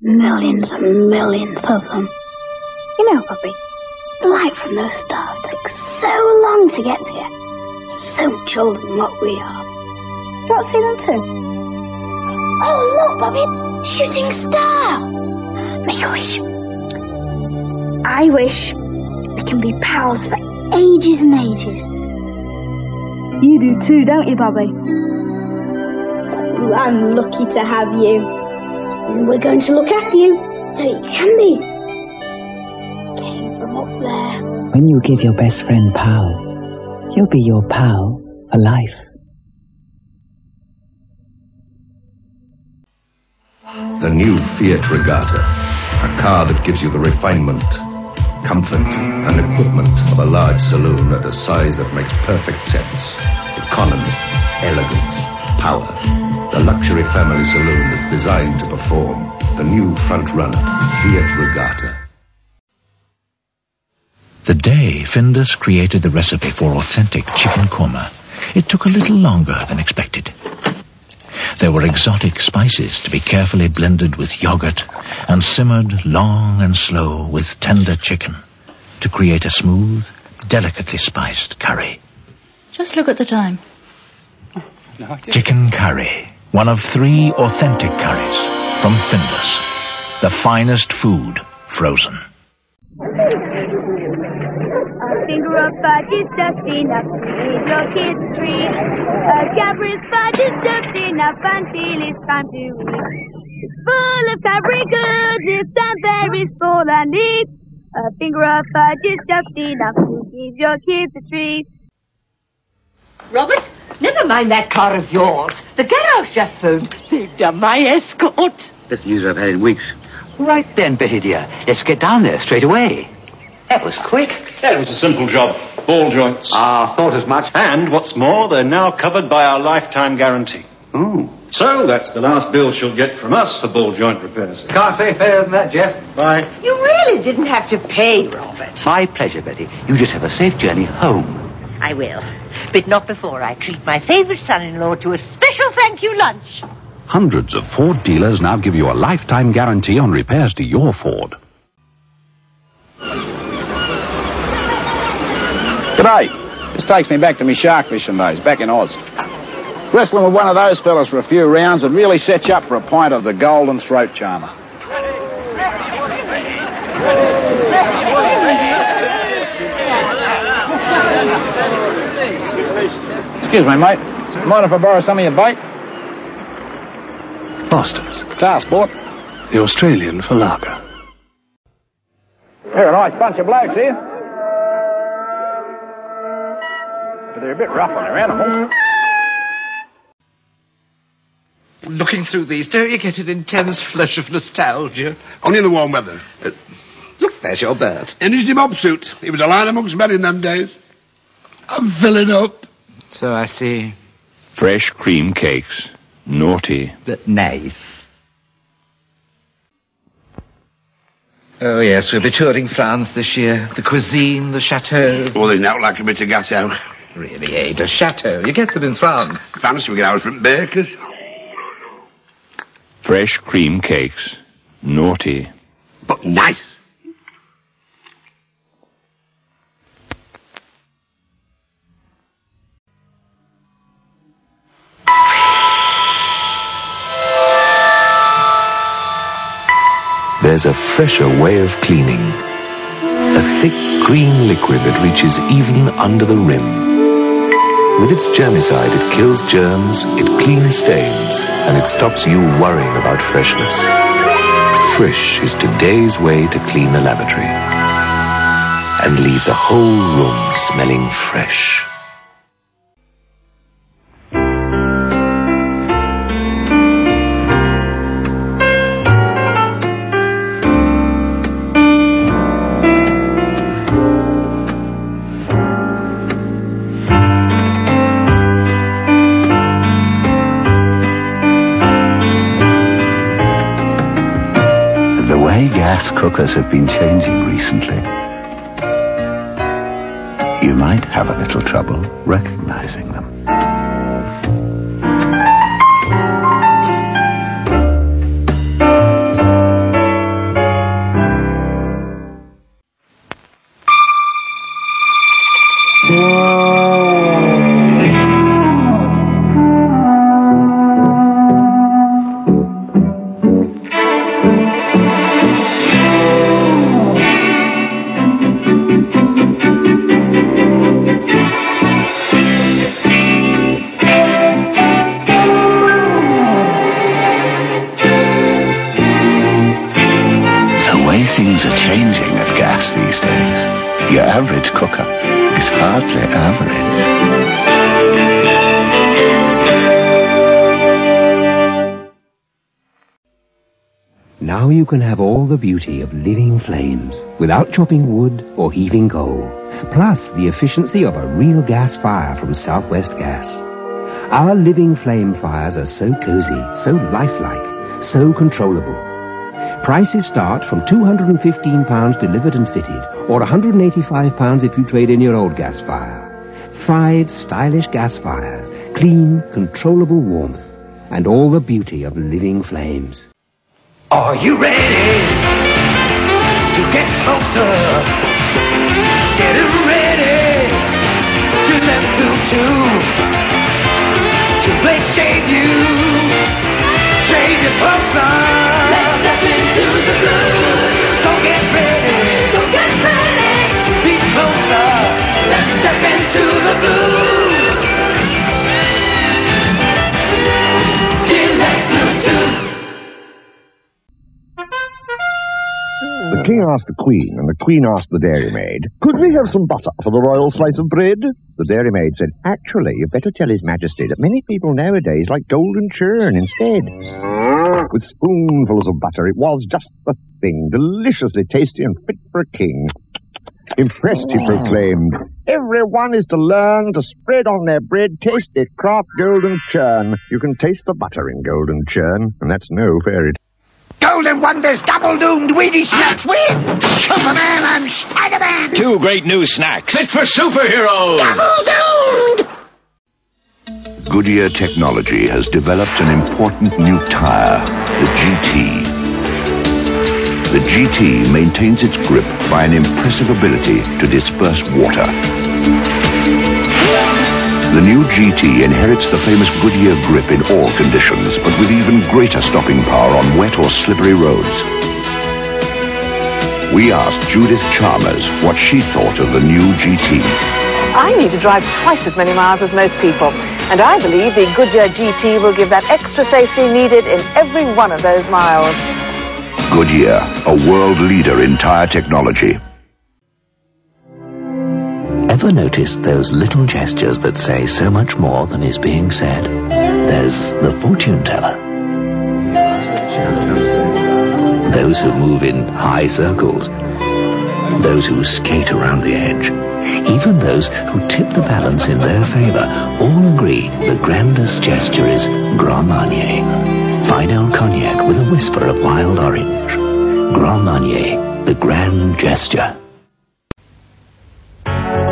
Millions and millions of them. You know, Bobby, the light from those stars takes so long to get here. So much older than what we are. You want to see them too? Oh, look, Bobby! Shooting star! Make a wish. I wish we can be pals for ages and ages. You do too, don't you, Bobby? I'm lucky to have you. And we're going to look after you so you can be. Came from up there. When you give your best friend pal, he'll be your pal for life. The new Fiat Regatta, a car that gives you the refinement, comfort and equipment of a large saloon at a size that makes perfect sense. Economy, elegance, power. The luxury family saloon that's designed to perform. The new front runner, Fiat Regatta. The day Findus created the recipe for authentic chicken korma, it took a little longer than expected. There were exotic spices to be carefully blended with yogurt and simmered long and slow with tender chicken to create a smooth, delicately spiced curry. Just look at the time. Chicken curry, one of 3 authentic curries from Findus, the finest food frozen. A finger of fudge is just enough to give your kids a treat. A Cadbury's fudge is just enough until it's time to eat. It's full of Cadbury goodness and very small and neat. A finger of fudge is just enough to give your kids a treat. Robert, never mind that car of yours. The garage just phoned. They've done my escort. Best news I've had in weeks. Right then, Betty dear. Let's get down there straight away. That was quick. Yeah, it was a simple job. Ball joints. Thought as much. And what's more, they're now covered by our lifetime guarantee. Ooh. So that's the last bill she'll get from us for ball joint repairs. Can't say fairer than that, Jeff. Bye. You really didn't have to pay, Robert. My pleasure, Betty. You just have a safe journey home. I will. But not before I treat my favourite son-in-law to a special thank you lunch. Hundreds of Ford dealers now give you a lifetime guarantee on repairs to your Ford. G'day. This takes me back to me shark fishing days, back in Oz. Wrestling with one of those fellas for a few rounds would really set you up for a pint of the golden throat charmer. Excuse me, mate. Mind if I borrow some of your bait? Masters. Tar sport. The Australian for lager. They're a nice bunch of blokes here. But they're a bit rough on their animals. Looking through these, don't you get an intense flush of nostalgia? Only in the warm weather. Look, there's your bird. In his mob suit. He was a line amongst men in them days. I'm filling up. So I see. Fresh cream cakes. Naughty. But nice. Oh, yes, we'll be touring France this year. The cuisine, the chateau. Oh, there's not like a bit of gateau. Really, Ada, chateau. You get them in France. France, we get ours from bakers. Fresh cream cakes. Naughty. But nice. There's a fresher way of cleaning. A thick green liquid that reaches even under the rim. With its germicide, it kills germs, it cleans stains, and it stops you worrying about freshness. Frisch is today's way to clean the lavatory. And leave the whole room smelling fresh. Gas cookers have been changing recently. You might have a little trouble recognizing them. Things are changing at gas these days. Your average cooker is hardly average. Now you can have all the beauty of living flames without chopping wood or heaving coal, plus the efficiency of a real gas fire from Southwest Gas. Our living flame fires are so cozy, so lifelike, so controllable. Prices start from £215 delivered and fitted, or £185 if you trade in your old gas fire. 5 stylish gas fires, clean, controllable warmth, and all the beauty of living flames. Are you ready to get closer? Getting ready to let loose to make save you closer. Let's step into the blue. So get ready to be closer. Let's step into the blue. Till let blue. The king asked the queen, and the queen asked the dairymaid, "Could we have some butter for the royal slice of bread?" The dairymaid said, "Actually, you'd better tell His Majesty that many people nowadays like golden churn instead." With spoonfuls of butter, it was just the thing, deliciously tasty and fit for a king. Impressed, he proclaimed, "Everyone is to learn to spread on their bread tasty Kraft golden churn. You can taste the butter in golden churn, and that's no fairy tale." Golden Wonders double-doomed weedy snacks with Superman and Spider-Man. 2 great new snacks. Fit for superheroes. Double-doomed. Goodyear Technology has developed an important new tire, the GT. The GT maintains its grip by an impressive ability to disperse water. The new GT inherits the famous Goodyear grip in all conditions, but with even greater stopping power on wet or slippery roads. We asked Judith Chalmers what she thought of the new GT. I need to drive twice as many miles as most people, and I believe the Goodyear GT will give that extra safety needed in every one of those miles. Goodyear, a world leader in tire technology. Ever noticed those little gestures that say so much more than is being said? There's the fortune teller. Those who move in high circles. Those who skate around the edge. Even those who tip the balance in their favor all agree the grandest gesture is Grand Marnier. Fine old cognac with a whisper of wild orange. Grand Marnier, the grand gesture.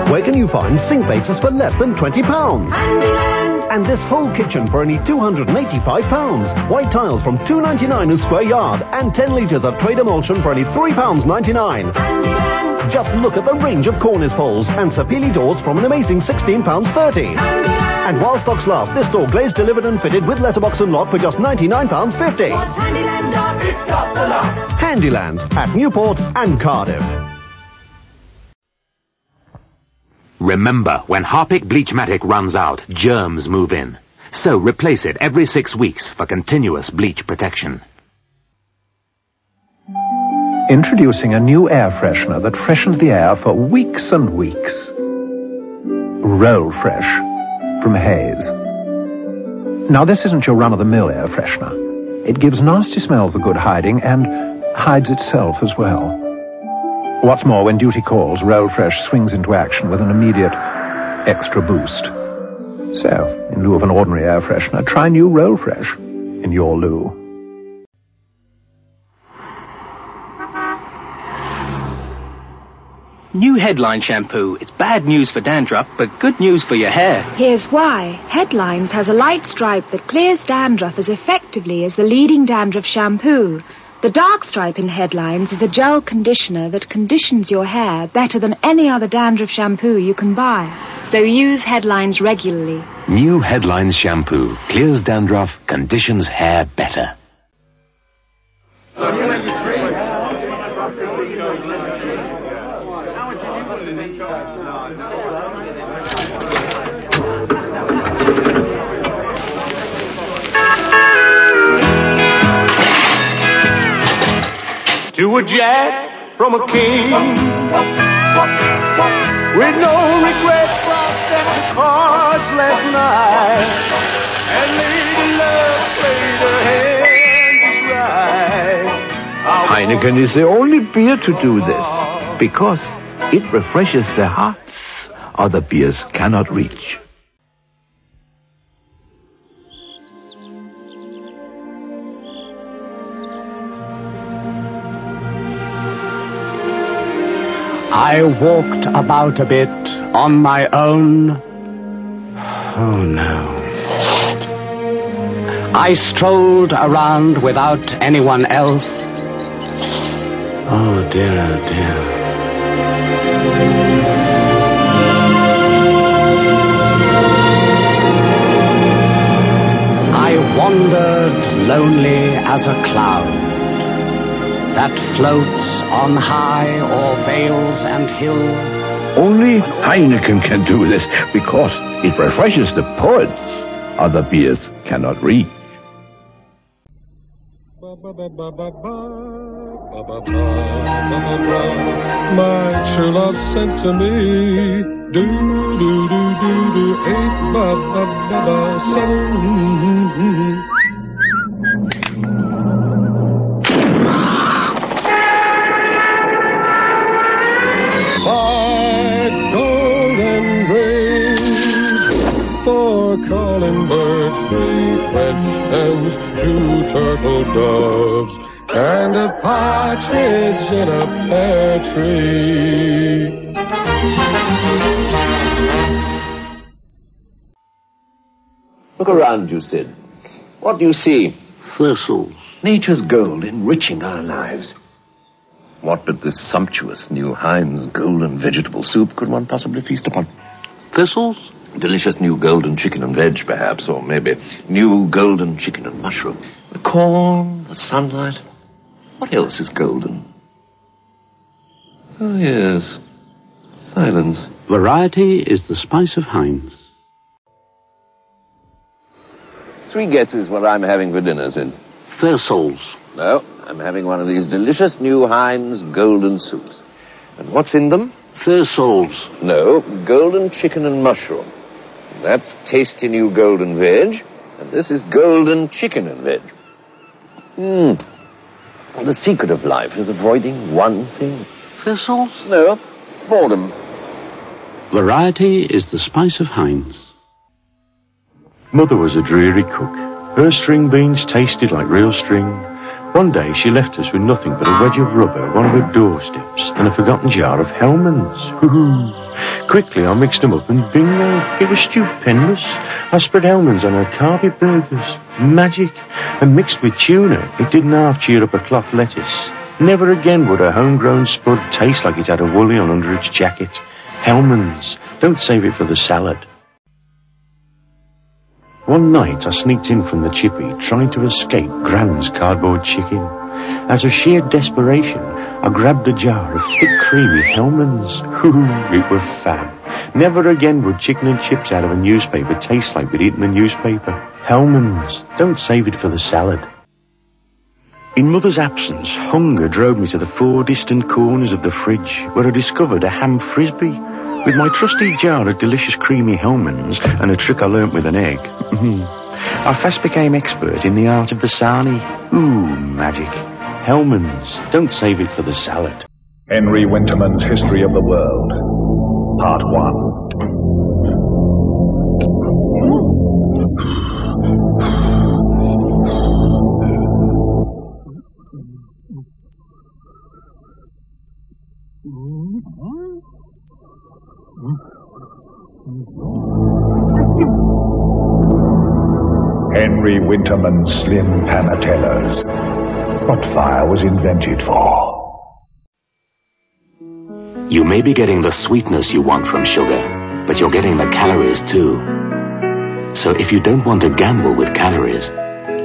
Where can you find sink bases for less than £20? And this whole kitchen for only £285. White tiles from $2.99 a square yard, and 10 litres of trade emulsion for only £3.99. Just look at the range of cornice poles and Sapili doors from an amazing £16.30. And while stocks last, this door glazed, delivered and fitted with letterbox and lock for just £99.50. Handyland at Newport and Cardiff. Remember, when Harpic Bleachmatic runs out, germs move in. So replace it every 6 weeks for continuous bleach protection. Introducing a new air freshener that freshens the air for weeks and weeks. Roll Fresh from Hayes. Now, this isn't your run-of-the-mill air freshener. It gives nasty smells a good hiding and hides itself as well. What's more, when duty calls, Roll Fresh swings into action with an immediate extra boost. So, in lieu of an ordinary air freshener, try new Roll Fresh in your loo. New Headline shampoo. It's bad news for dandruff, but good news for your hair. Here's why. Headlines has a light stripe that clears dandruff as effectively as the leading dandruff shampoo. The dark stripe in Headlines is a gel conditioner that conditions your hair better than any other dandruff shampoo you can buy. So use Headlines regularly. New Headlines shampoo. Clears dandruff, conditions hair better. To a Jack from a king. With no regrets, I set the cards last night, and Lady Love played her hand right. Heineken is the only beer to do this, because it refreshes the hearts other beers cannot reach. I walked about a bit on my own. Oh, no. I strolled around without anyone else. Oh, dear, oh, dear. I wandered lonely as a cloud that floats on high o'er vales and hills. Only Heineken can do this, because it refreshes the poets other beers cannot reach. My true love sent to me, do do do do do, 8 ba ba ba ba 7. Calling birds, 3 French hens, 2 turtle doves, and a partridge in a pear tree. Look around you, Sid. What do you see? Thistles. Nature's gold enriching our lives. What but this sumptuous new Heinz golden vegetable soup could one possibly feast upon? Thistles? Delicious new golden chicken and veg, perhaps, or maybe new golden chicken and mushroom. The corn, the sunlight. What else is golden? Oh, yes. Silence. Variety is the spice of Heinz. 3 guesses what I'm having for dinner, Sid. Thistles. No, I'm having one of these delicious new Heinz golden soups. And what's in them? Thistles. No, golden chicken and mushroom. That's tasty new golden veg, and this is golden chicken and veg. The secret of life is avoiding one thing. Thistles? No, boredom. Variety is the spice of Heinz. Mother was a dreary cook. Her string beans tasted like real string. One day she left us with nothing but a wedge of rubber, one of her doorsteps, and a forgotten jar of Hellman's. Quickly I mixed them up and bingo, it was stupendous. I spread Hellman's on her carpet burgers. Magic. And mixed with tuna, it didn't half cheer up a cloth lettuce. Never again would a homegrown spud taste like it had a woolly on under its jacket. Hellman's. Don't save it for the salad. One night I sneaked in from the chippy, trying to escape Gran's cardboard chicken. Out of sheer desperation, I grabbed a jar of thick, creamy Hellman's. It were fab. Never again would chicken and chips out of a newspaper taste like we'd eaten a newspaper. Hellman's. Don't save it for the salad. In Mother's absence, hunger drove me to the 4 distant corners of the fridge, where I discovered a ham frisbee. With my trusty jar of delicious creamy Hellman's and a trick I learnt with an egg, I fast became expert in the art of the sarnie. Ooh, magic. Hellman's. Don't save it for the salad. Henry Winterman's History of the World, Part 1. Henry Winterman's Slim Panatellas. What fire was invented for? You may be getting the sweetness you want from sugar, but you're getting the calories too. So if you don't want to gamble with calories,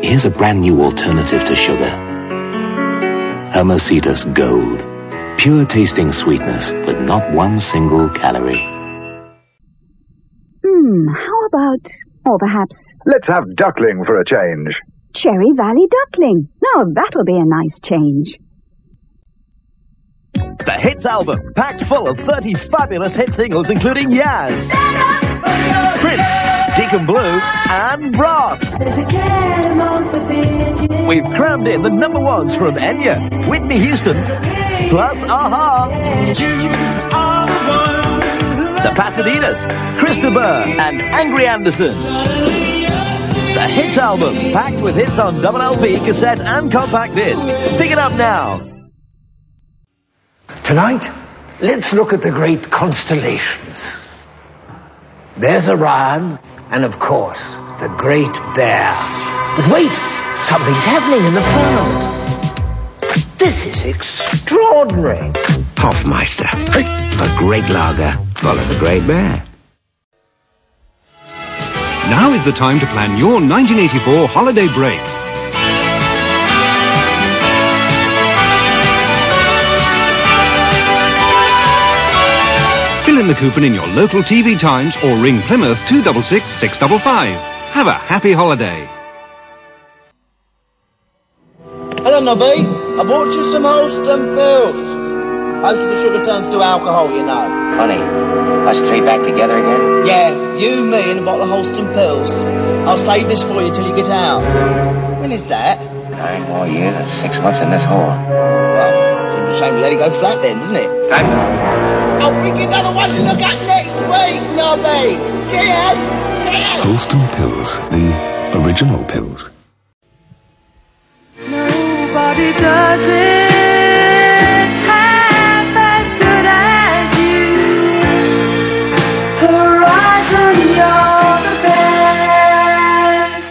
here's a brand new alternative to sugar. Hermositas Gold. Pure tasting sweetness with not one single calorie. How about, or perhaps... Let's have duckling for a change. Cherry Valley duckling. Now that'll be a nice change. The Hits album, packed full of 30 fabulous hit singles including Yaz, Prince, Deacon Blue, and Brass. We've crammed in the number ones from Enya, Whitney Houston, plus Aha, the Pasadenas, Christopher, and Angry Anderson. The Hits album, packed with hits on double LP, cassette, and compact disc. Pick it up now. Tonight, let's look at the great constellations. There's Orion, and of course, the Great Bear. But wait, something's happening in the firmament. This is extraordinary. Hoffmeister, a great lager, follow the Great Bear. Now is the time to plan your 1984 holiday break. Fill in the coupon in your local TV Times or ring Plymouth 266 655. Have a happy holiday. Hello, Nobby. I bought you some Holston pills. Most of the sugar turns to alcohol, you know. Honey, us three back together again? Yeah, you, me, and a bottle of Holston pills. I'll save this for you till you get out. When is that? 9 more years and 6 months in this hole. Well, seems a shame to let it go flat then, doesn't it? I'll bring you another one to look at next week, Nobby. Cheers! Cheers! Holston pills, the original pills. Nobody does it half as good as you. Horizon, you're the best.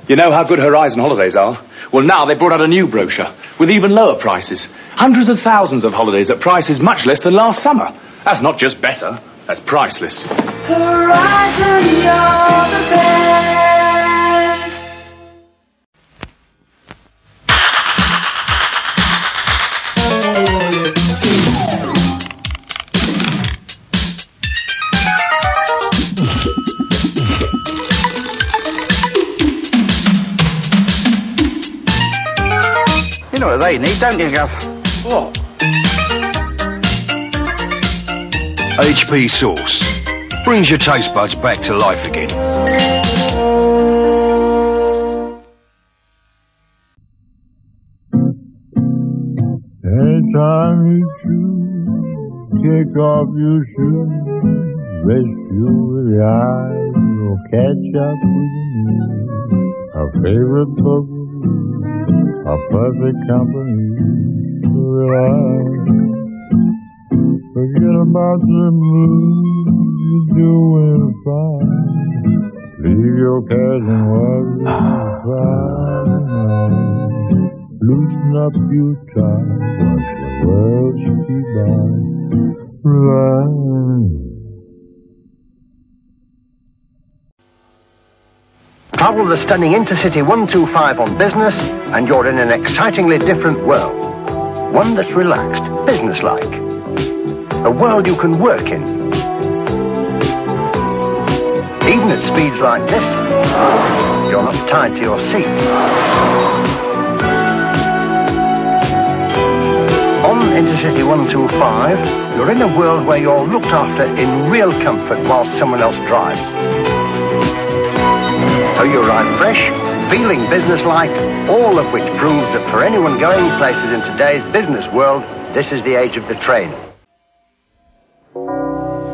You know how good Horizon Holidays are? Well, now they've brought out a new brochure with even lower prices. Hundreds of thousands of holidays at prices much less than last summer. That's not just better, that's priceless. Horizon, you're the best. You know what they need, don't you, Gus? What? HP sauce. Brings your taste buds back to life again. Anytime you choose, take off your shoes, rescue with your eyes, or catch up with your knees. Our favorite book, our perfect company to relax. Forget about the mood, you're doing fine. Leave your cares and worries aside. Loosen up your tie, watch the world speed by. Relax. Travel the stunning Intercity 125 on business, and you're in an excitingly different world. One that's relaxed, businesslike. A world you can work in. Even at speeds like this, you're not tied to your seat. On Intercity 125, you're in a world where you're looked after in real comfort while someone else drives. So you arrive fresh, feeling businesslike, all of which proves that for anyone going places in today's business world, this is the age of the train.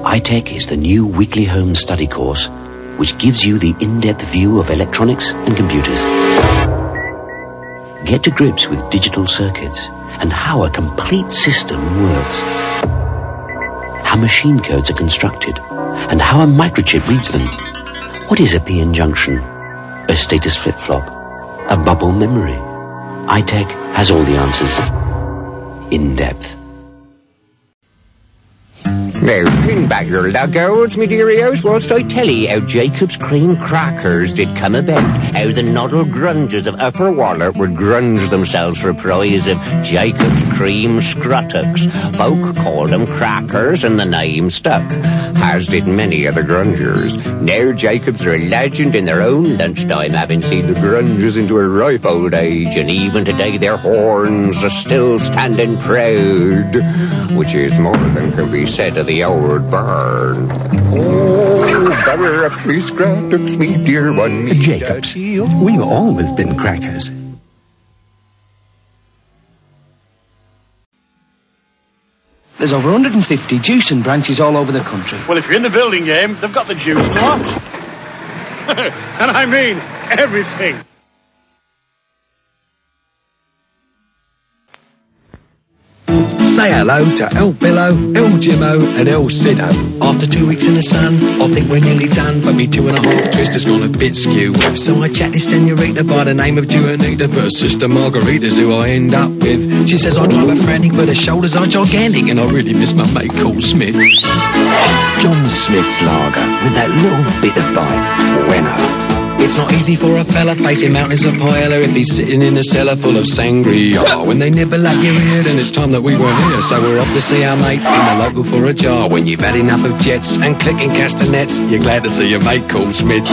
iTech is the new weekly home study course which gives you the in-depth view of electronics and computers. Get to grips with digital circuits and how a complete system works. How machine codes are constructed and how a microchip reads them. What is a PN junction? A status flip-flop? A bubble memory? iTech has all the answers. In depth. Now, pin back your lugouts, me dearios, whilst I tell ye how Jacob's cream crackers did come about, how the noddle grunges of Upper Waller would grunge themselves for a prize of Jacob's cream scruttox. Folk called them crackers, and the name stuck, as did many other grungers. Now Jacobs are a legend in their own lunchtime, having seen the grunges into a ripe old age, and even today their horns are still standing proud, which is more than can be said of the old barn. Oh, butter up me scruttox, sweet dear one. Me Jacobs, we've always been crackers. There's over 150 juicing branches all over the country. Well, if you're in the building game, they've got the juice lot. And I mean everything. Say hello to El Billo, El Jimmo and El Sido. After 2 weeks in the sun, I think we're nearly done, but me 2.5 twister's gone a bit skew. So I chat this senorita by the name of Juanita, but Sister Margarita's who I end up with. She says I drive her frantic, but her shoulders are gigantic, and I really miss my mate called Smith. John Smith's lager, with that little bit of bite. Bueno. It's not easy for a fella facing mountains of paella if he's sitting in a cellar full of sangria. When they nibble at your ear, then it's time that we weren't here, so we're off to see our mate in the local for a jar. When you've had enough of jets and clicking castanets, you're glad to see your mate called Smith.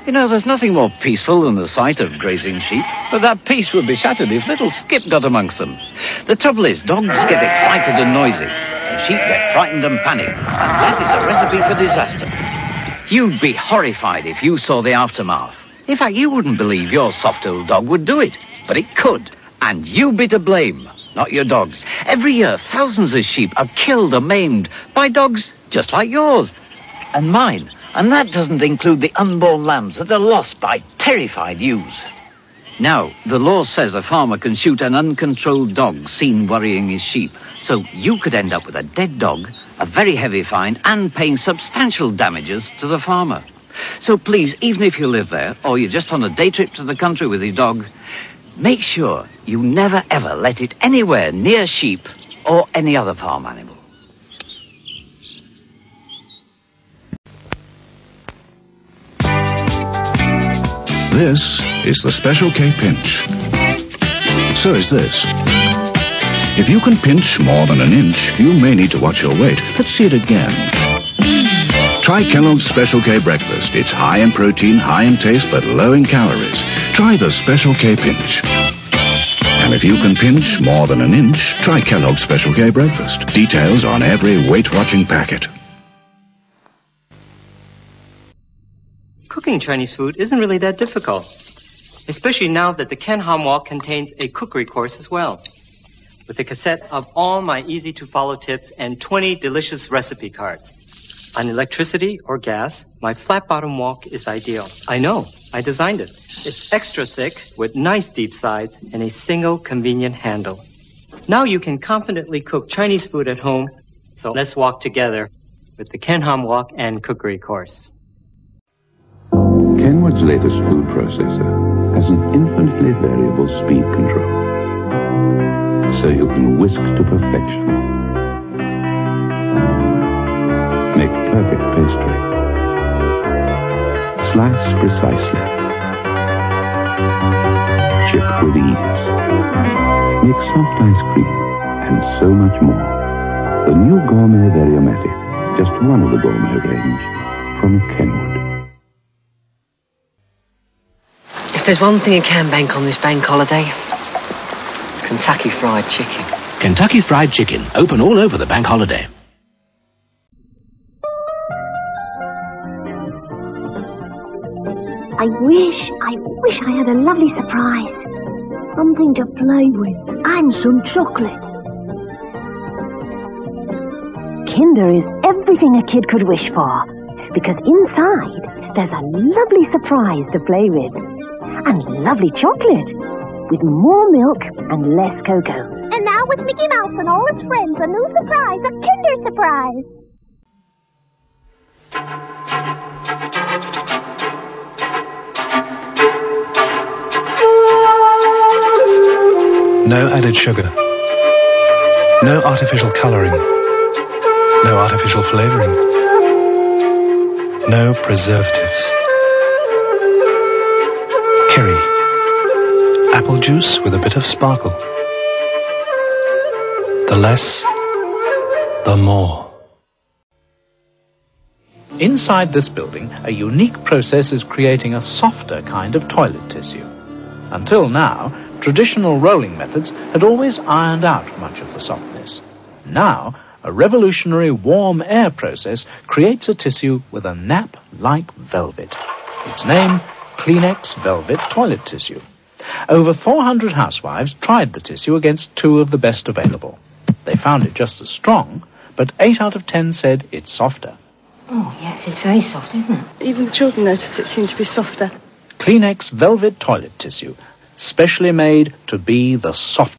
You know, there's nothing more peaceful than the sight of grazing sheep, but that peace would be shattered if little Skip got amongst them. The trouble is, dogs get excited and noisy, and sheep get frightened and panic, and that is a recipe for disaster. You'd be horrified if you saw the aftermath. In fact, you wouldn't believe your soft old dog would do it, but it could, and you'd be to blame, not your dog. Every year, thousands of sheep are killed or maimed by dogs just like yours and mine. And that doesn't include the unborn lambs that are lost by terrified ewes. Now, the law says a farmer can shoot an uncontrolled dog seen worrying his sheep. So you could end up with a dead dog, a very heavy fine, and paying substantial damages to the farmer. So please, even if you live there, or you're just on a day trip to the country with your dog, make sure you never ever let it anywhere near sheep or any other farm animal. This is the Special K pinch. So is this. If you can pinch more than an inch, you may need to watch your weight. Let's see it again. Try Kellogg's Special K breakfast. It's high in protein, high in taste, but low in calories. Try the Special K pinch. And if you can pinch more than an inch, try Kellogg's Special K breakfast. Details on every weight-watching packet. Cooking Chinese food isn't really that difficult, especially now that the Ken Ham Walk contains a cookery course as well, with a cassette of all my easy-to-follow tips and 20 delicious recipe cards. On electricity or gas, my flat-bottom wok is ideal. I know, I designed it. It's extra thick with nice deep sides and a single convenient handle. Now you can confidently cook Chinese food at home, so let's walk together with the Ken Ham Walk and cookery course. Kenwood's latest food processor has an infinitely variable speed control, so you can whisk to perfection, make perfect pastry, slice precisely, chip with ease, make soft ice cream, and so much more. The new Gourmet Variomatic, just one of the gourmet range from Kenwood. If there's one thing you can bank on this bank holiday, it's Kentucky Fried Chicken. Kentucky Fried Chicken, open all over the bank holiday. I wish I had a lovely surprise. Something to play with and some chocolate. Kinder is everything a kid could wish for, because inside there's a lovely surprise to play with. And lovely chocolate, with more milk and less cocoa. And now with Mickey Mouse and all his friends, a new surprise, a Kinder Surprise. No added sugar. No artificial colouring. No artificial flavouring. No preservatives. Kerry. Apple juice with a bit of sparkle. The less, the more. Inside this building, a unique process is creating a softer kind of toilet tissue. Until now, traditional rolling methods had always ironed out much of the softness. Now, a revolutionary warm air process creates a tissue with a nap like velvet. Its name, Kleenex Velvet Toilet Tissue. Over 400 housewives tried the tissue against 2 of the best available. They found it just as strong, but 8 out of 10 said it's softer. Oh, yes, it's very soft, isn't it? Even the children noticed it seemed to be softer. Kleenex Velvet Toilet Tissue, specially made to be the soft.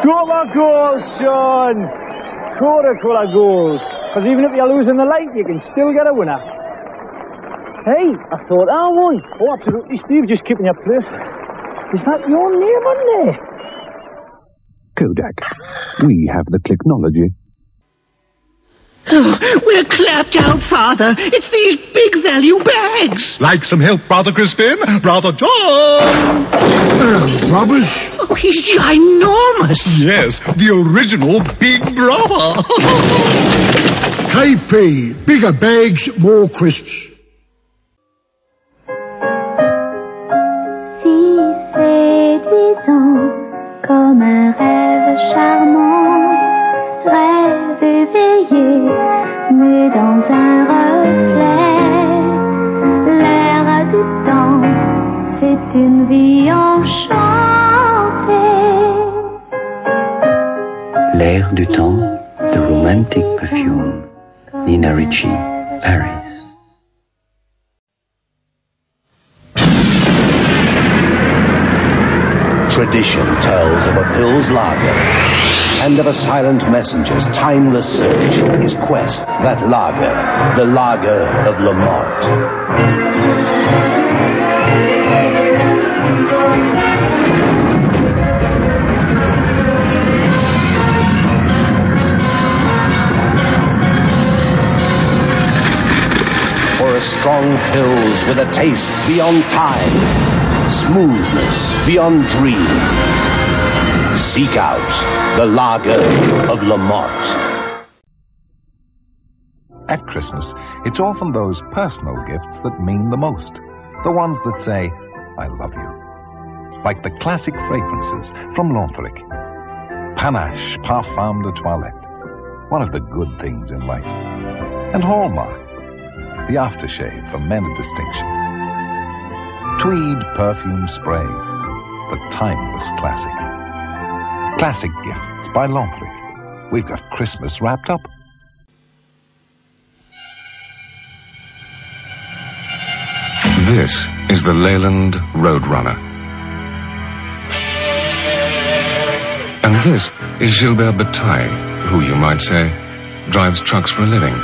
Colour goals, son! Colour goals. Because even if you're losing the light, you can still get a winner. Hey, I thought I won. Oh, absolutely, Steve, just keeping your place. Is that your name on there? Kodak. We have the technology. Oh, we're clapped out, Father. It's these big value bags. Like some help, Brother Crispin? Brother John? Brothers? Oh, he's ginormous. Yes, the original Big Brother. KP, bigger bags, more crisps. Si séduisant, comme un rêve charmant, rêve éveillé, né dans un reflet, l'air du temps, c'est une vie enchantée. L'air du temps, the romantic perfume. Nina Ricci, Paris. Tradition tells of a Pils lager and of a silent messenger's timeless search, his quest, that lager, the lager of Lamont. For a strong Pils with a taste beyond time, smoothness beyond dream. Seek out the lager of Lamont. At Christmas, it's often those personal gifts that mean the most. The ones that say, I love you. Like the classic fragrances from Lanthric. Panache Parfum de Toilette. One of the good things in life. And Hallmark. The aftershave for men of distinction. Tweed perfume spray, the timeless classic. Classic gifts by Lanthric. We've got Christmas wrapped up. This is the Leyland Roadrunner. And this is Gilbert Bataille, who, you might say, drives trucks for a living.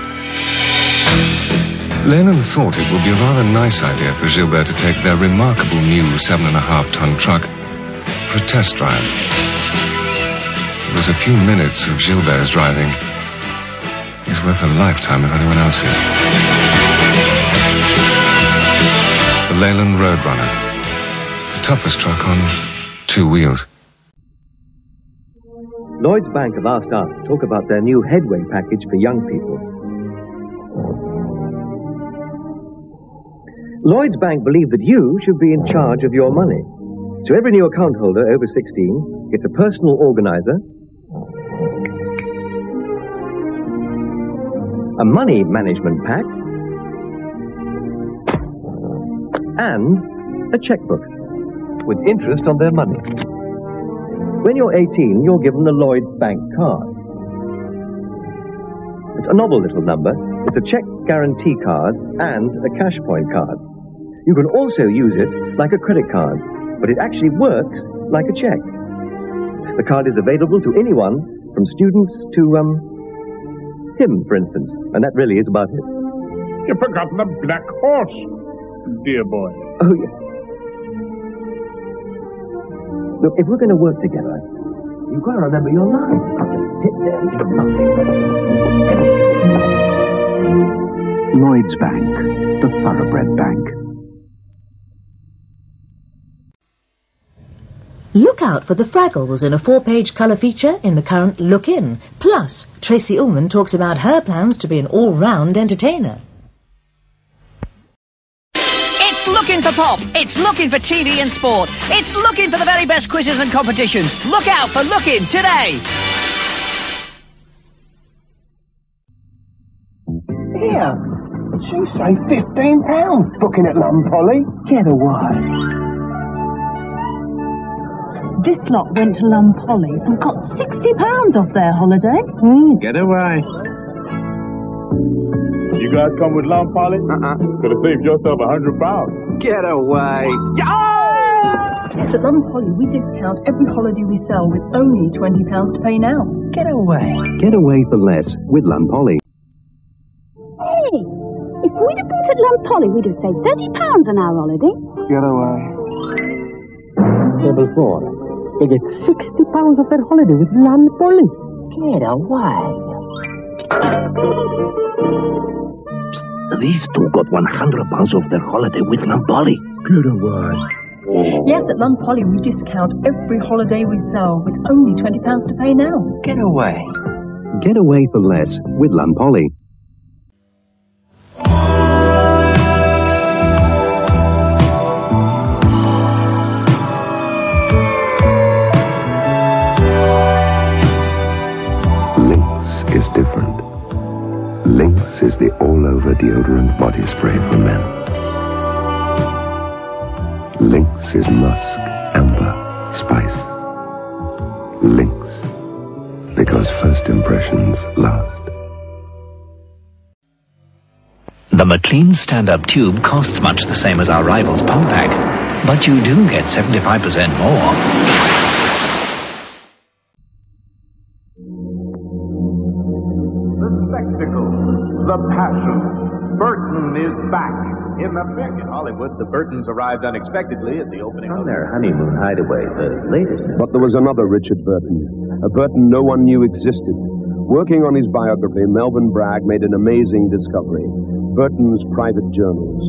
Leyland thought it would be a rather nice idea for Gilbert to take their remarkable new 7.5-ton truck for a test drive. It was a few minutes of Gilbert's driving. He's worth a lifetime of anyone else's. The Leyland Roadrunner. The toughest truck on 2 wheels. Lloyds Bank have asked us to talk about their new Headway package for young people. Lloyds Bank believe that you should be in charge of your money. So every new account holder over 16 gets a personal organizer, a money management pack, and a checkbook with interest on their money. When you're 18, you're given the Lloyds Bank card. It's a novel little number. It's a check guarantee card and a cash point card. You can also use it like a credit card, but it actually works like a check. The card is available to anyone, from students to, him, for instance. And that really is about it. You've forgotten the black horse, dear boy. Oh, yeah. Look, if we're going to work together, You've got to remember your lines. You can't just sit there and do nothing. Lloyd's Bank, the thoroughbred bank. Look out for the Fraggles in a 4-page colour feature in the current Look In. Plus, Tracy Ullman talks about her plans to be an all-round entertainer. It's looking for pop. It's looking for TV and sport. It's looking for the very best quizzes and competitions. Look out for Look In today. Here. She say £15 booking at Lum Polly. Get away. This lot went to Lum Polly and got £60 off their holiday. Get away. You guys come with Lum Polly? Could have saved yourself £100. Get away. Yes, at Lum Polly we discount every holiday we sell with only £20 to pay now. Get away. Get away for less with Lum Polly. Hey, if we'd have bought at Lum Polly, we'd have saved £30 on our holiday. Get away. Table 4. They get £60 off their holiday with Lum Polly. Get away. These two got £100 off their holiday with Lum Polly. Get away. Yes, at Lum Polly we discount every holiday we sell with only £20 to pay now. Get away. Get away for less with Lum Polly. Is different. Lynx is the all-over deodorant body spray for men. Lynx is musk, amber, spice. Lynx, because first impressions last. The McLean stand-up tube costs much the same as our rival's pump pack, but you do get 75% more. The passion. Burton is back. In Hollywood, the Burtons arrived unexpectedly at the opening From their honeymoon hideaway, the latest... But there was another Richard Burton, a Burton no one knew existed. Working on his biography, Melvin Bragg made an amazing discovery. Burton's private journals.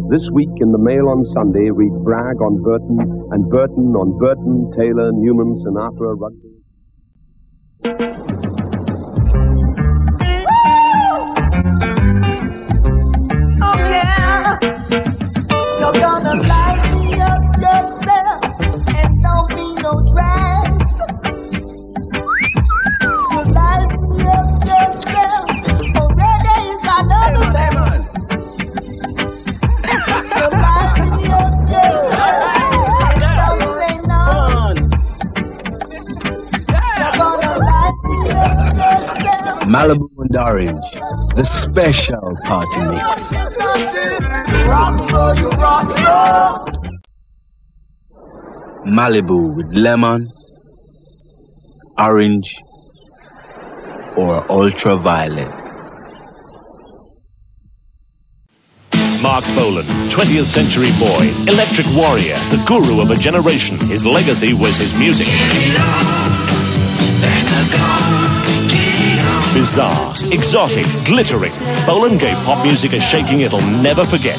This week in the Mail on Sunday, read Bragg on Burton and Burton on Burton, Taylor, Newman, Sinatra, Rugby. You're gonna light me up yourself and don't be no drag. You light me up yourself already is another man. You light me up yourself and don't say no. You're gonna light me up yourself. Malibu and Orange, the special party mix. Rock so you rock so. Malibu with lemon, orange, or ultraviolet. Mark Bolan, 20th century boy, electric warrior, the guru of a generation. His legacy was his music. Bizarre, exotic, glittering. Bolan gave pop music a shaking it'll never forget.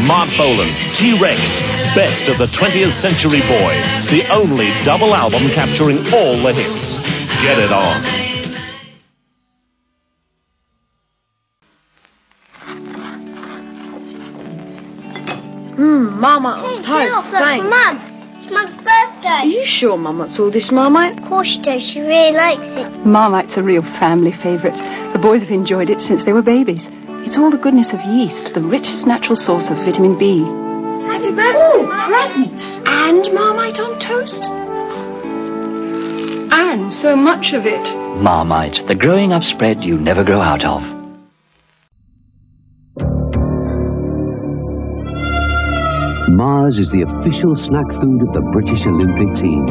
Mark Bolan, T-Rex, best of the 20th century boy. The only double album capturing all the hits. Get it on. Marmite toast, thanks. Mum, it's my birthday. Are you sure Mum wants all this Marmite? Of course she does. She really likes it. Marmite's a real family favourite. The boys have enjoyed it since they were babies. It's all the goodness of yeast, the richest natural source of vitamin B. Happy birthday, Mum. Presents! And Marmite on toast. And so much of it. Marmite, the growing up spread you never grow out of. Mars is the official snack food of the British Olympic team.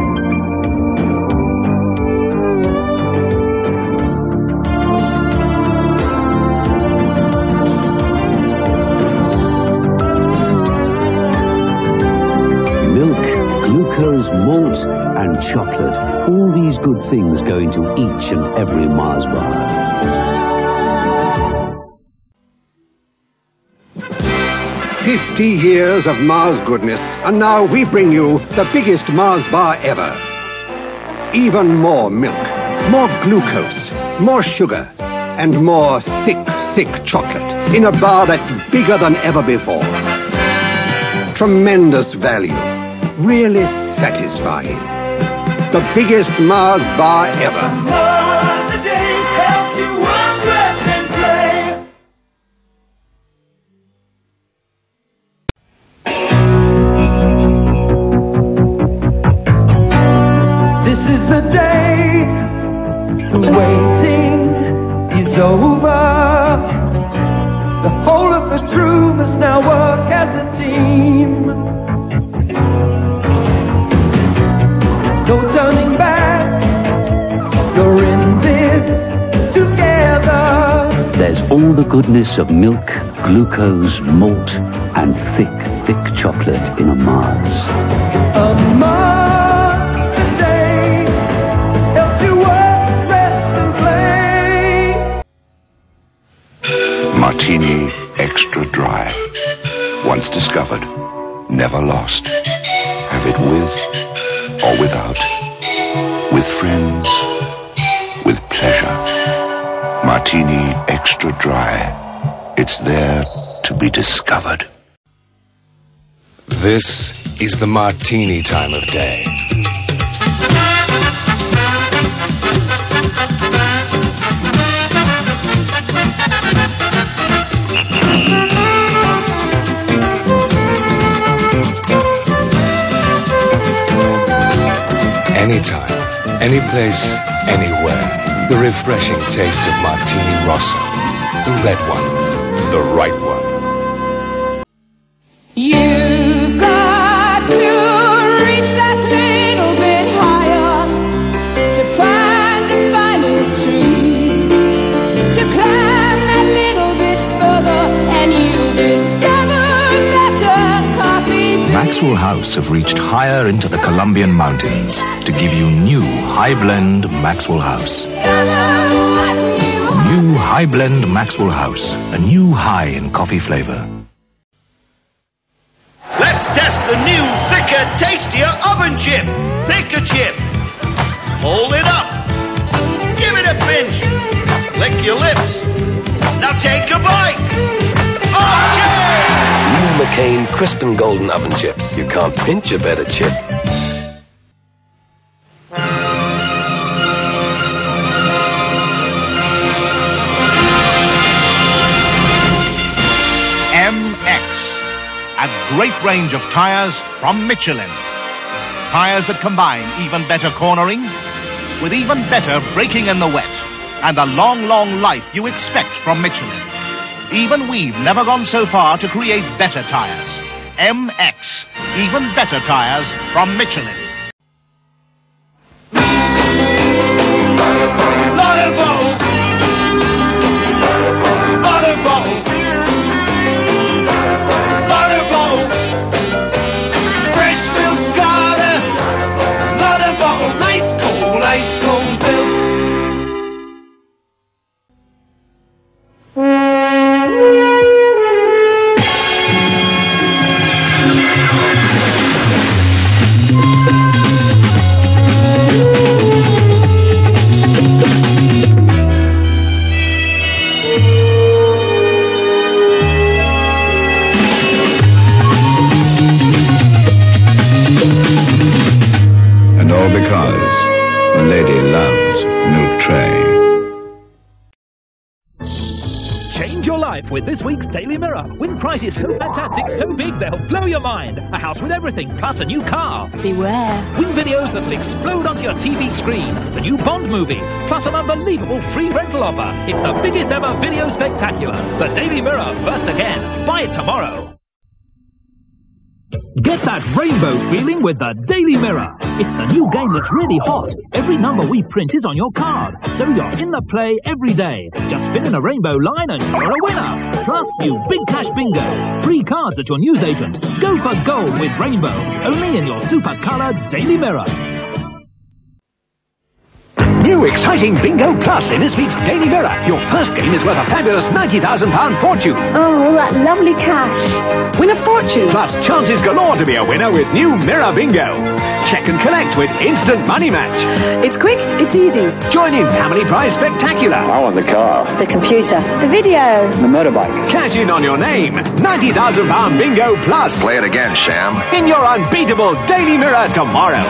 and chocolate. All these good things go into each and every Mars bar. 50 years of Mars goodness, and now we bring you the biggest Mars bar ever. Even more milk, more glucose, more sugar, and more thick chocolate in a bar that's bigger than ever before. Tremendous value, really satisfying. The biggest Mars bar ever. Over. The whole of the crew must now work as a team. No turning back. You're in this together. There's all the goodness of milk, glucose, malt, and thick chocolate in a Mars. A Mars today helps you work, rest, and play. Martini Extra Dry. Once discovered, never lost. Have it with or without. With friends, with pleasure. Martini Extra Dry. It's there to be discovered. This is the martini time of day. Anytime, any place, anywhere. The refreshing taste of Martini Rosso. The red one. The right one. You've got to reach that little bit higher to find the finest trees, to climb that little bit further and you'll discover better coffee. Maxwell House have reached higher into the Colombian mountains to give you new High Blend Maxwell House. New High Blend Maxwell House, a new high in coffee flavor. Let's test the new, thicker, tastier oven chip. Pick a chip. Hold it up. Give it a pinch. Lick your lips. Now take a bite. Okay! New McCain crisp and golden oven chips. You can't pinch a better chip. A great range of tires from Michelin. Tires that combine even better cornering with even better braking in the wet and the long life you expect from Michelin. Even we've never gone so far to create better tires. MX, even better tires from Michelin. With this week's Daily Mirror. Win prizes so fantastic, so big, they'll blow your mind. A house with everything, plus a new car. Beware. Win videos that'll explode onto your TV screen. The new Bond movie, plus an unbelievable free rental offer. It's the biggest ever video spectacular. The Daily Mirror, first again. Buy it tomorrow. Get that rainbow feeling with the Daily Mirror. It's the new game that's really hot. Every number we print is on your card, so you're in the play every day. Just fill in a rainbow line and you're a winner. Plus, new Big Cash Bingo. Free cards at your newsagent. Go for gold with Rainbow. Only in your super colour Daily Mirror. new exciting Bingo Plus in this week's Daily Mirror. Your first game is worth a fabulous £90,000 fortune. Oh, that lovely cash. Win a fortune. Plus chances galore to be a winner with new Mirror Bingo. Check and collect with instant money match. It's quick, it's easy. Join in Family Prize Spectacular. I want the car. The computer. The video. The motorbike. Cash in on your name. £90,000 Bingo Plus. Play it again, Sam. In your unbeatable Daily Mirror tomorrow.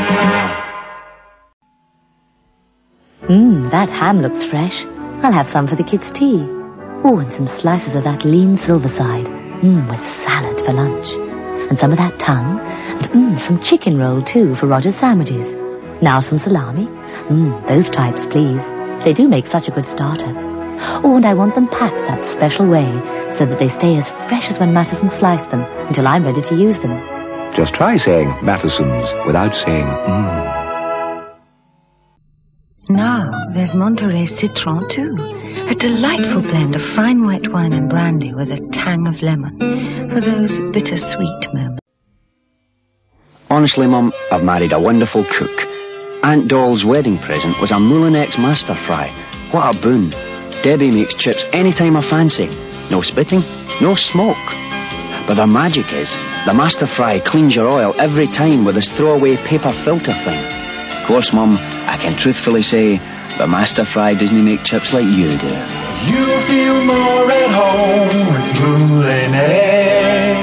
That ham looks fresh. I'll have some for the kids' tea. Oh, and some slices of that lean silverside. With salad for lunch. And some of that tongue. And some chicken roll, too, for Roger's sandwiches. Now some salami. Both types, please. They do make such a good starter. Oh, and I want them packed that special way, so that they stay as fresh as when Matteson sliced them, until I'm ready to use them. Just try saying Mattison's without saying Now, there's Monterey Citron, too. A delightful blend of fine white wine and brandy with a tang of lemon for those bittersweet moments. Honestly, Mum, I've married a wonderful cook. Aunt Doll's wedding present was a Moulinex master fry. What a boon. Debbie makes chips any time I fancy. No spitting, no smoke. But the magic is, the master fry cleans your oil every time with this throwaway paper filter thing. Of course, Mum, I can truthfully say, the master fry doesn't make chips like you do. You feel more at home with Moulinex.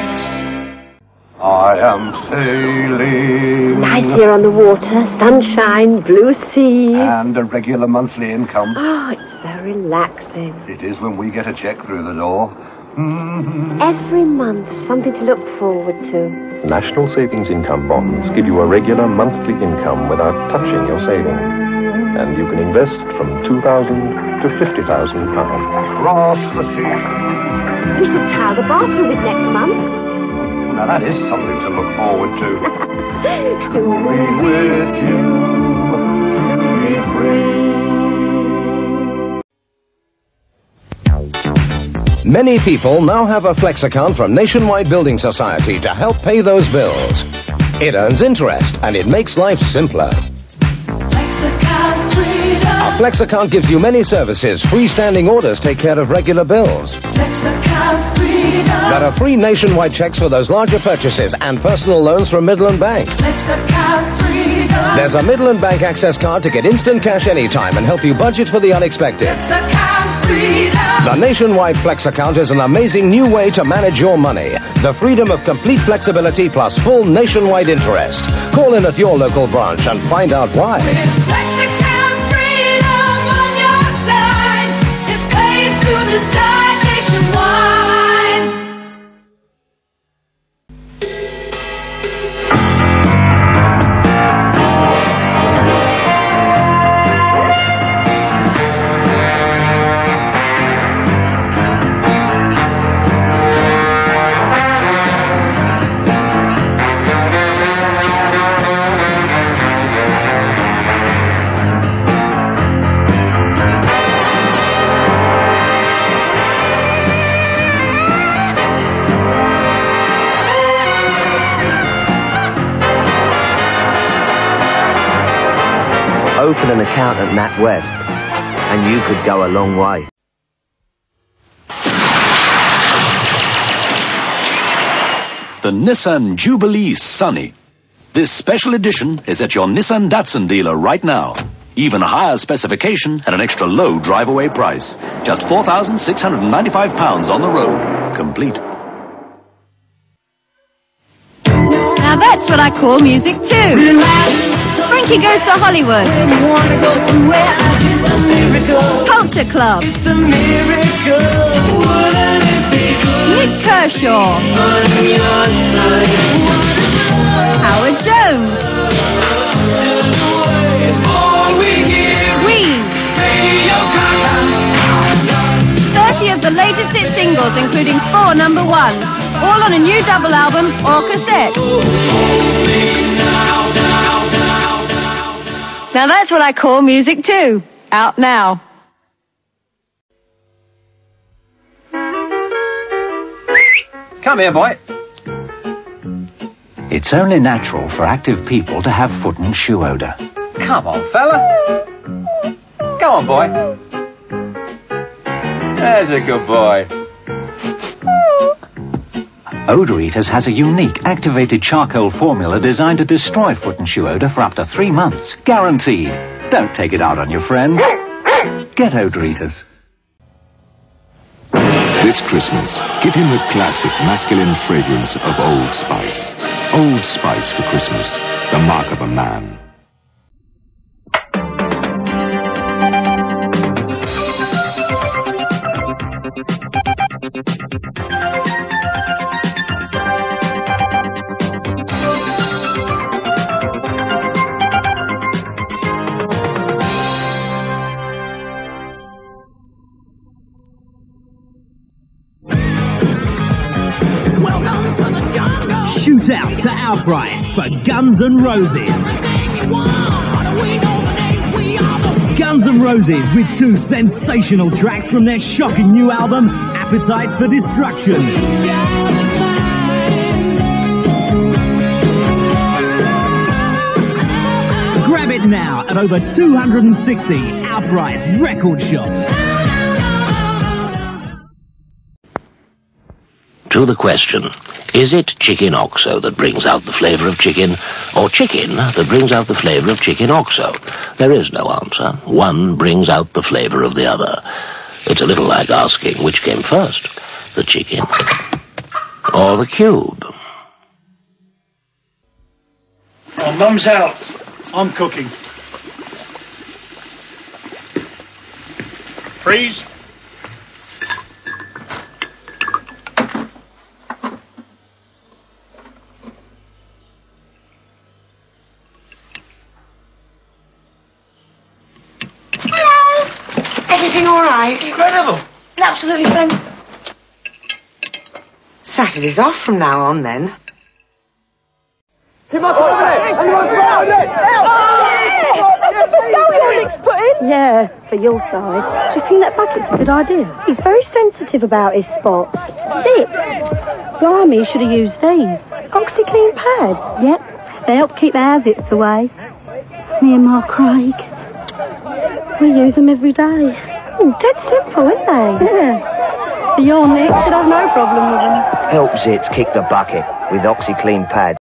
I am sailing. Nice here on the water, sunshine, blue sea. And a regular monthly income. Oh, it's so relaxing. It is when we get a check through the door. Every month, something to look forward to. National Savings Income Bonds give you a regular monthly income without touching your savings. And you can invest from £2,000 to £50,000. Across the sea. We should tile the bathroom with next month. Now that is something to look forward to. To be with you, to be free. Many people now have a Flex account from Nationwide Building Society to help pay those bills. It earns interest and it makes life simpler. A Flex account gives you many services. Freestanding orders take care of regular bills. There are free nationwide checks for those larger purchases and personal loans from Midland Bank. There's a Midland Bank Access card to get instant cash anytime and help you budget for the unexpected. The Nationwide Flex account is an amazing new way to manage your money. The freedom of complete flexibility plus full nationwide interest. Call in at your local branch and find out why. Open an account at NatWest, and you could go a long way. The Nissan Jubilee Sunny. This special edition is at your Nissan Datsun dealer right now. Even higher specification at an extra low drive-away price. Just £4,695 on the road. Complete. Now that's what I call music too. Frankie Goes to Hollywood. Culture Club. Nick Kershaw. Howard Jones. Ween. 30 of the latest hit singles, including 4 number ones, all on a new double album or cassette. Now that's what I call music too. Out now. Come here, boy. It's only natural for active people to have foot and shoe odor. Come on, fella. Go on, boy. There's a good boy. Odour Eaters has a unique activated charcoal formula designed to destroy foot and shoe odour for up to 3 months. Guaranteed. Don't take it out on your friend. Get Odour Eaters. This Christmas, give him the classic masculine fragrance of Old Spice. Old Spice for Christmas, the mark of a man. Shoot out to our price for Guns N' Roses. Guns N' Roses with 2 sensational tracks from their shocking new album, Appetite for Destruction. Grab it now at over 260 outright record shops. To the question, is it chicken oxo that brings out the flavour of chicken, or chicken that brings out the flavour of chicken oxo? There is no answer. One brings out the flavour of the other. It's a little like asking which came first, the chicken or the cube. Oh, Mum's out. I'm cooking. Freeze. Everything all right? Incredible. Absolutely fantastic. Saturday's off from now on, then. Yeah, for your side. Do you think that bucket's a good idea? He's very sensitive about his spots. Zip! Blimey, he should have used these. OxyClean pad. Yep, they help keep our zips away. Me and Mark Craig. We use them every day. Dead simple, aren't they? Yeah. So your Nick should have no problem with them. Help Zits kick the bucket with OxyClean pads.